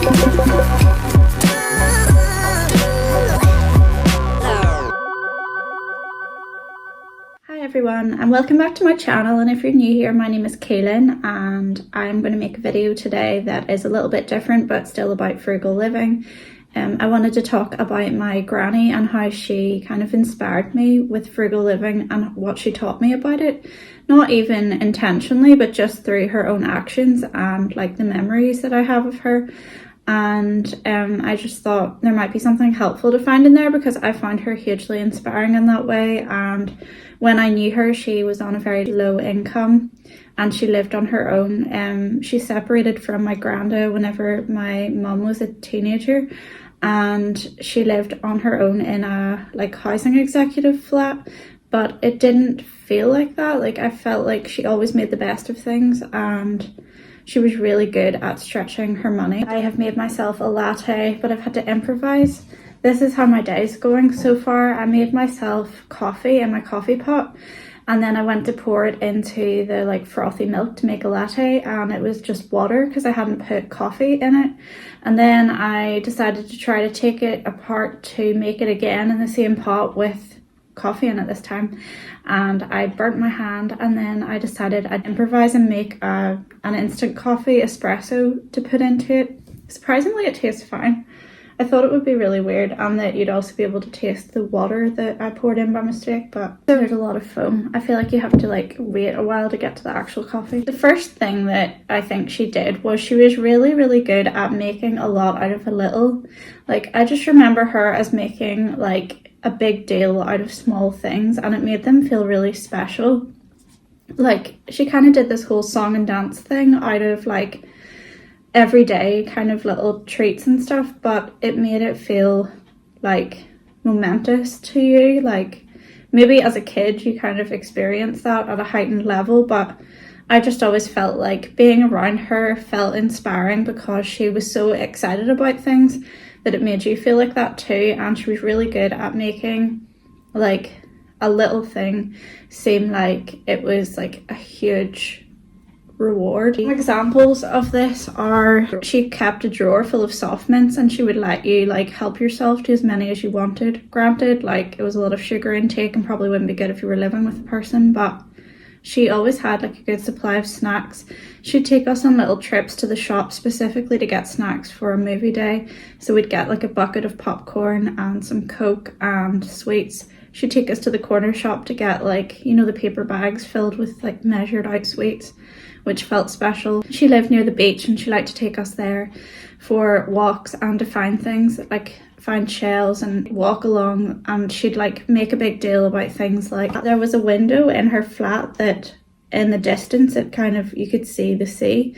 Hi everyone, and welcome back to my channel. And if you're new here, my name is Kaylin and I'm going to make a video today that is a little bit different but still about frugal living. I wanted to talk about my granny and how she kind of inspired me with frugal living and what she taught me about it. Not even intentionally, but just through her own actions and like the memories that I have of her. And I just thought there might be something helpful to find in there because I found her hugely inspiring in that way. And when I knew her, she was on a very low income and she lived on her own. She separated from my granda whenever my mum was a teenager, and she lived on her own in a like housing executive flat, but it didn't feel like that. Like I felt like she always made the best of things and she was really good at stretching her money. I have made myself a latte, but I've had to improvise. This is how my day's going so far. I made myself coffee in my coffee pot, and then I went to pour it into the like frothy milk to make a latte, and it was just water because I hadn't put coffee in it. And then I decided to try to take it apart to make it again in the same pot with coffee in it this time, and I burnt my hand. And then I decided I'd improvise and make an instant coffee espresso to put into it. Surprisingly, it tastes fine. I thought it would be really weird and that you'd also be able to taste the water that I poured in by mistake, but there's a lot of foam. I feel like you have to like wait a while to get to the actual coffee. The first thing that I think she did was she was really good at making a lot out of a little. Like I just remember her as making like a big deal out of small things, and it made them feel really special. Like she kind of did this whole song and dance thing out of like everyday kind of little treats and stuff, but it made it feel like momentous to you. Like maybe as a kid you kind of experience that at a heightened level, but I just always felt like being around her felt inspiring because she was so excited about things that it made you feel like that too. And she was really good at making like a little thing seem like it was like a huge reward. Examples of this are she kept a drawer full of soft mints and she would let you like help yourself to as many as you wanted. Granted, like it was a lot of sugar intake and probably wouldn't be good if you were living with a person, but she always had like a good supply of snacks. She'd take us on little trips to the shop specifically to get snacks for a movie day. So we'd get like a bucket of popcorn and some Coke and sweets. She'd take us to the corner shop to get like, you know, the paper bags filled with like measured out sweets, which felt special. She lived near the beach and she liked to take us there for walks and to find things, like find shells and walk along, and she'd like make a big deal about things like there was a window in her flat that in the distance it kind of, you could see the sea,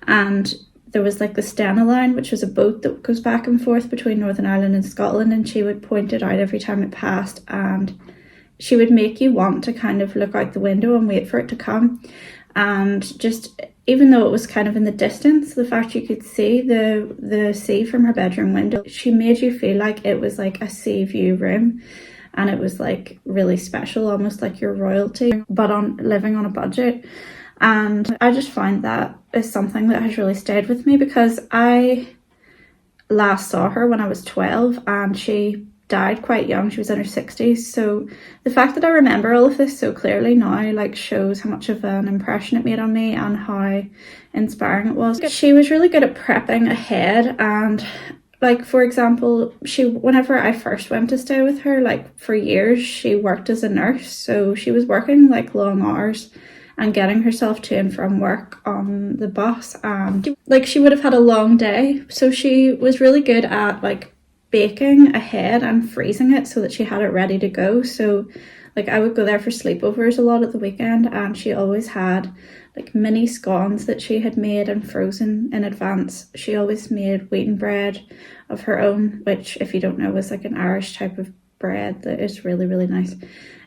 and there was like the Stena line, which was a boat that goes back and forth between Northern Ireland and Scotland, and she would point it out every time it passed, and she would make you want to kind of look out the window and wait for it to come. And just even though it was kind of in the distance, the fact you could see the sea from her bedroom window, she made you feel like it was like a sea view room, and it was like really special, almost like your royalty, but on living on a budget. And I just find that is something that has really stayed with me because I last saw her when I was 12 and she died quite young. She was in her 60s. So the fact that I remember all of this so clearly now like shows how much of an impression it made on me and how inspiring it was. She was really good at prepping ahead, and like for example, whenever I first went to stay with her, like for years she worked as a nurse, so she was working like long hours and getting herself to and from work on the bus, and like she would have had a long day, so she was really good at like baking ahead and freezing it so that she had it ready to go. So like I would go there for sleepovers a lot at the weekend, and she always had like mini scones that she had made and frozen in advance. She always made wheaten bread of her own, which if you don't know is like an Irish type of bread that is really nice,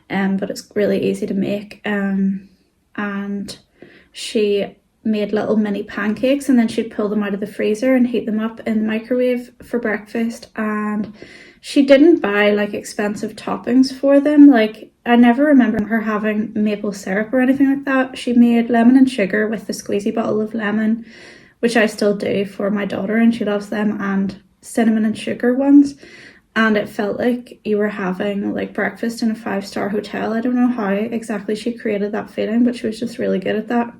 but it's really easy to make. And she made little mini pancakes, and then she'd pull them out of the freezer and heat them up in the microwave for breakfast. And she didn't buy like expensive toppings for them. Like I never remember her having maple syrup or anything like that. She made lemon and sugar with the squeezy bottle of lemon, which I still do for my daughter, and she loves them, and cinnamon and sugar ones. And it felt like you were having like breakfast in a 5-star hotel. I don't know how exactly she created that feeling, but she was just really good at that.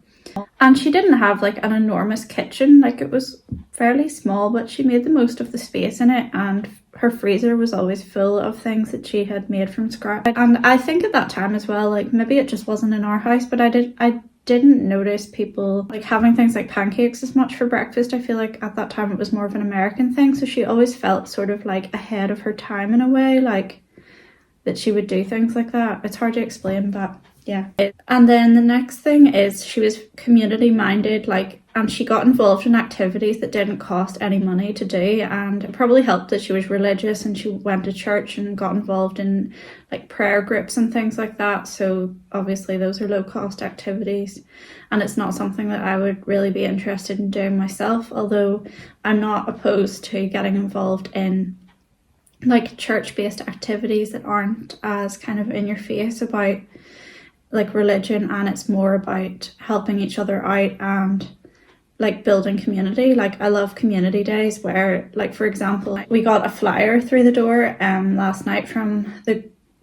And she didn't have like an enormous kitchen, like it was fairly small, but she made the most of the space in it, and her freezer was always full of things that she had made from scratch. And I think at that time as well, like maybe it just wasn't in our house, but I didn't notice people like having things like pancakes as much for breakfast. I feel like at that time it was more of an American thing, so she always felt sort of like ahead of her time in a way, like that she would do things like that. It's hard to explain, but yeah. And then the next thing is she was community minded, like, and she got involved in activities that didn't cost any money to do, and it probably helped that she was religious and she went to church and got involved in like prayer groups and things like that. So obviously those are low cost activities, and it's not something that I would really be interested in doing myself, although I'm not opposed to getting involved in like church-based activities that aren't as kind of in your face about like religion, and it's more about helping each other out and like building community. Like I love community days where, like, for example, we got a flyer through the door last night from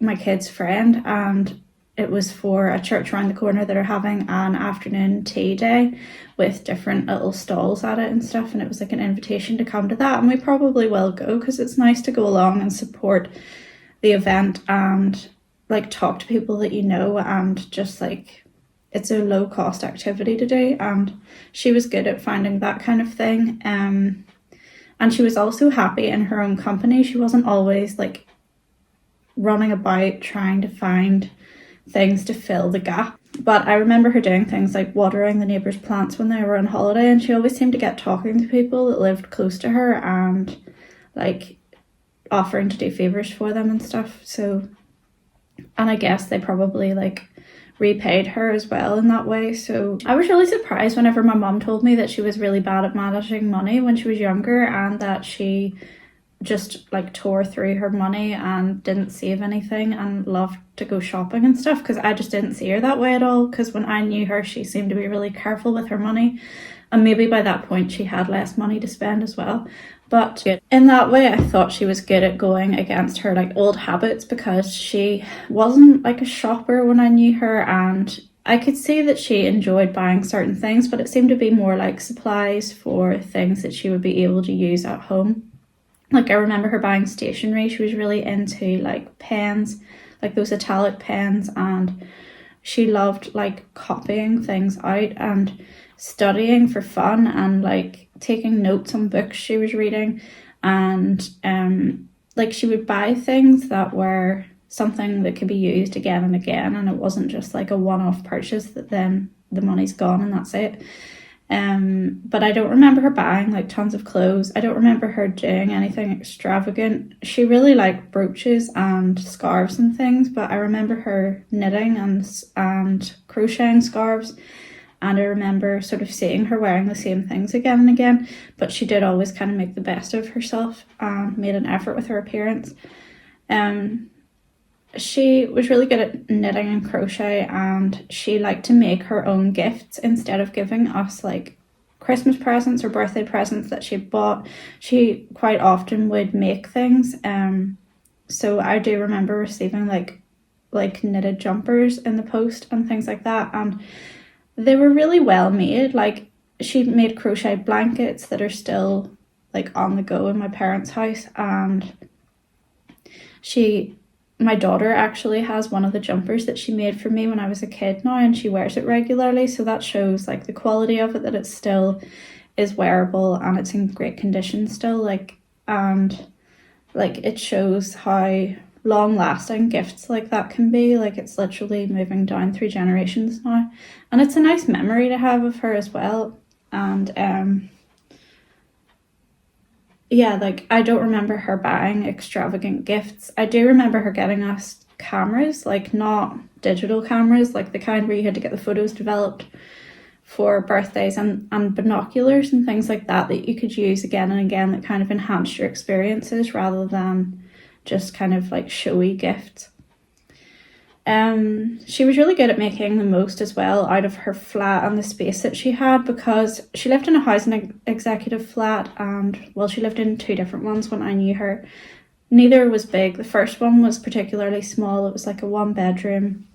my kid's friend, and it was for a church around the corner that are having an afternoon tea day with different little stalls at it and stuff, and it was like an invitation to come to that, and we probably will go because it's nice to go along and support the event and like talk to people that you know, and just like it's a low cost activity to do. And she was good at finding that kind of thing, and she was also happy in her own company. She wasn't always like running about trying to find things to fill the gap. But I remember her doing things like watering the neighbours' plants when they were on holiday, and she always seemed to get talking to people that lived close to her and like offering to do favours for them and stuff. So, and I guess they probably like repaid her as well in that way. So I was really surprised whenever my mum told me that she was really bad at managing money when she was younger, and that she just like tore through her money and didn't save anything and loved to go shopping and stuff, because I just didn't see her that way at all. Because when I knew her, she seemed to be really careful with her money, and maybe by that point she had less money to spend as well. But in that way, I thought she was good at going against her like old habits, because she wasn't like a shopper when I knew her, and I could see that she enjoyed buying certain things, but it seemed to be more like supplies for things that she would be able to use at home. Like I remember her buying stationery. She was really into like pens, like those italic pens, and she loved like copying things out and studying for fun and like taking notes on books she was reading. And like she would buy things that were something that could be used again and again, and it wasn't just like a one-off purchase that then the money's gone and that's it. But I don't remember her buying like tons of clothes. I don't remember her doing anything extravagant. She really liked brooches and scarves and things, but I remember her knitting and crocheting scarves, and I remember sort of seeing her wearing the same things again and again, but she did always kind of make the best of herself and made an effort with her appearance. She was really good at knitting and crochet, and she liked to make her own gifts instead of giving us like Christmas presents or birthday presents that she bought. She quite often would make things. So I do remember receiving like knitted jumpers in the post and things like that, and they were really well made. Like she made crochet blankets that are still like on the go in my parents' house, and my daughter actually has one of the jumpers that she made for me when I was a kid now, and she wears it regularly, so that shows like the quality of it, that it still is wearable and it's in great condition still, like, and like it shows how long lasting gifts like that can be. Like it's literally moving down through generations now, and it's a nice memory to have of her as well. And yeah, like I don't remember her buying extravagant gifts. I do remember her getting us cameras, like not digital cameras, like the kind where you had to get the photos developed for birthdays, and binoculars and things like that that you could use again and again, that kind of enhanced your experiences rather than just kind of like showy gifts. She was really good at making the most as well out of her flat and the space that she had, because she lived in a housing executive flat, and well, she lived in two different ones when I knew her. Neither was big. The first one was particularly small. It was like a 1 bedroom,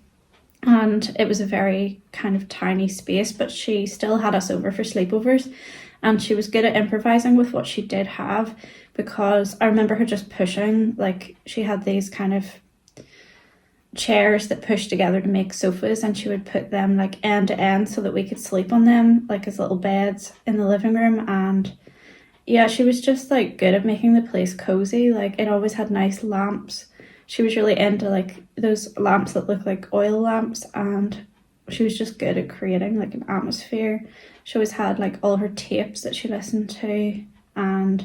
and it was a very kind of tiny space, but she still had us over for sleepovers, and she was good at improvising with what she did have, because I remember her just pushing, like she had these kind of chairs that pushed together to make sofas, and she would put them like end to end so that we could sleep on them like as little beds in the living room. And yeah, she was just like good at making the place cozy. Like it always had nice lamps. She was really into like those lamps that look like oil lamps, and she was just good at creating like an atmosphere. She always had like all her tapes that she listened to, and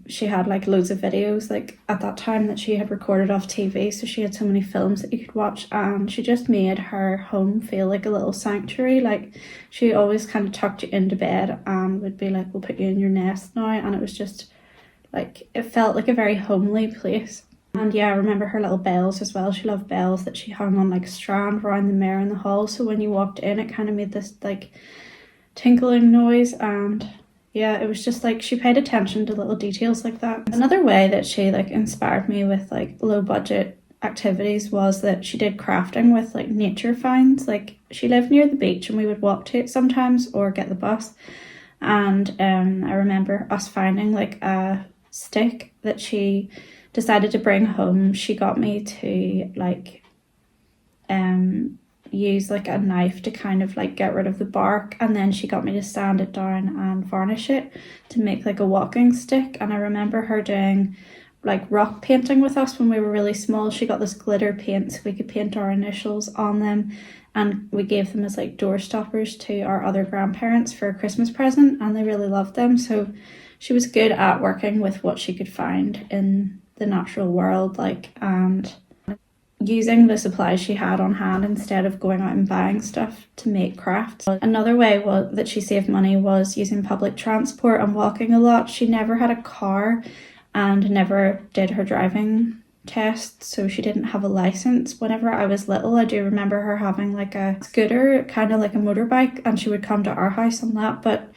she had like loads of videos like at that time that she had recorded off TV, so she had so many films that you could watch, and she just made her home feel like a little sanctuary. Like she always kind of tucked you into bed and would be like, we'll put you in your nest now, and it was just like, it felt like a very homely place. And yeah, I remember her little bells as well. She loved bells that she hung on like strand around the mirror in the hall, so when you walked in it kind of made this like tinkling noise. And yeah, it was just like she paid attention to little details like that. Another way that she like inspired me with like low budget activities was that she did crafting with like nature finds. Like she lived near the beach and we would walk to it sometimes or get the bus. And I remember us finding like a stick that she decided to bring home. She got me to like use like a knife to kind of like get rid of the bark, and then she got me to sand it down and varnish it to make like a walking stick. And I remember her doing like rock painting with us when we were really small. She got this glitter paint so we could paint our initials on them, and we gave them as like door stoppers to our other grandparents for a Christmas present, and they really loved them. So she was good at working with what she could find in the natural world, like, and using the supplies she had on hand instead of going out and buying stuff to make crafts. Another way that she saved money was using public transport and walking a lot. She never had a car and never did her driving test, so she didn't have a license. Whenever I was little, I do remember her having like a scooter, kind of like a motorbike, and she would come to our house on that, but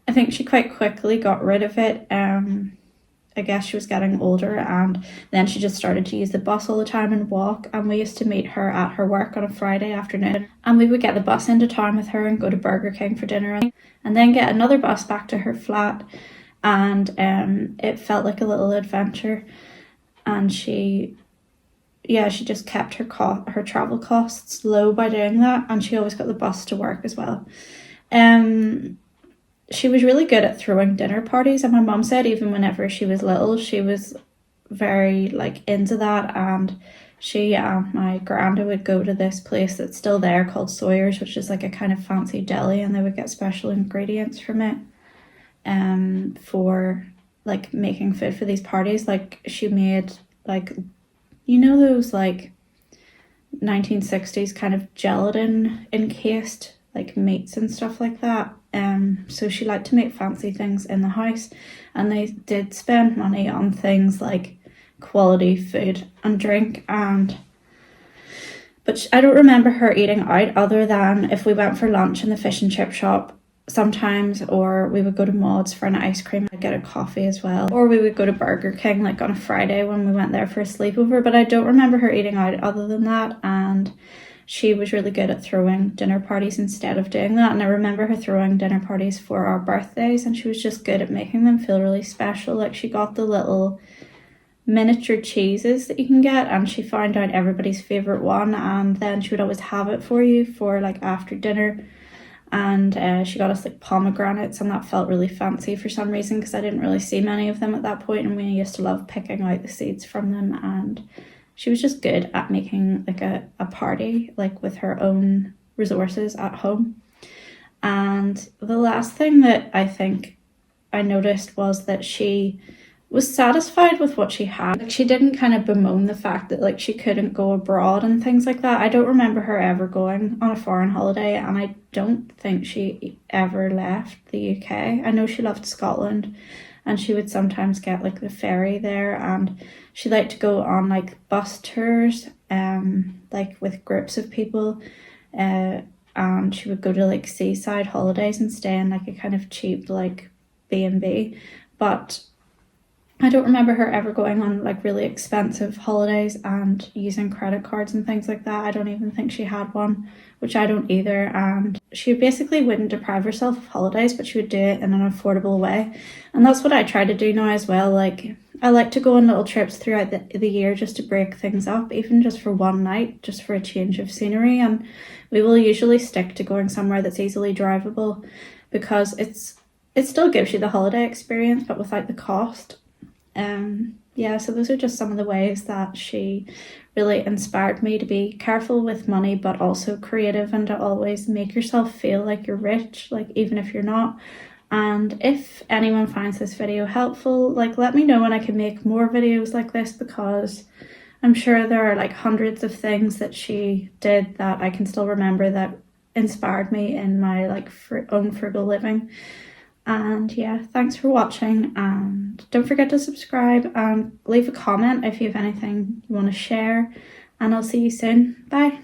I think she quite quickly got rid of it. I guess she was getting older, and then she just started to use the bus all the time and walk. And we used to meet her at her work on a Friday afternoon, and we would get the bus into town with her and go to Burger King for dinner, and then get another bus back to her flat. And it felt like a little adventure. And she just kept her travel costs low by doing that, and she always got the bus to work as well. She was really good at throwing dinner parties, and my mum said even whenever she was little, she was very like into that. And she and my granda would go to this place that's still there called Sawyer's, which is like a kind of fancy deli, and they would get special ingredients from it for like making food for these parties. Like she made like, you know, those like 1960s kind of gelatin encased like meats and stuff like that. So she liked to make fancy things in the house, and they did spend money on things like quality food and drink. But I don't remember her eating out, other than if we went for lunch in the fish and chip shop sometimes, or we would go to Maud's for an ice cream and get a coffee as well, or we would go to Burger King like on a Friday when we went there for a sleepover. But I don't remember her eating out other than that. And she was really good at throwing dinner parties instead of doing that. And I remember her throwing dinner parties for our birthdays, and she was just good at making them feel really special. Like she got the little miniature cheeses that you can get, and she found out everybody's favorite one, and then she would always have it for you for like after dinner. And she got us like pomegranates, and that felt really fancy for some reason, because I didn't really see many of them at that point, and we used to love picking out the seeds from them. And she was just good at making like a party like with her own resources at home. And the last thing that I think I noticed was that she was satisfied with what she had. Like, she didn't kind of bemoan the fact that like she couldn't go abroad and things like that. I don't remember her ever going on a foreign holiday, and I don't think she ever left the UK. I know she loved Scotland, and she would sometimes get like the ferry there, and she liked to go on like bus tours, like with groups of people, and she would go to like seaside holidays and stay in like a kind of cheap like B&B. But I don't remember her ever going on like really expensive holidays and using credit cards and things like that. I don't even think she had one, which I don't either. And she basically wouldn't deprive herself of holidays, but she would do it in an affordable way. And that's what I try to do now as well. Like, I like to go on little trips throughout the year just to break things up, even just for one night, just for a change of scenery. And we will usually stick to going somewhere that's easily drivable, because it still gives you the holiday experience, but without the cost. Yeah, so those are just some of the ways that she really inspired me to be careful with money, but also creative, and to always make yourself feel like you're rich, like even if you're not. And if anyone finds this video helpful, like let me know and I can make more videos like this, because I'm sure there are like hundreds of things that she did that I can still remember that inspired me in my like own frugal living. And yeah, thanks for watching, and don't forget to subscribe and leave a comment if you have anything you want to share, and I'll see you soon. Bye.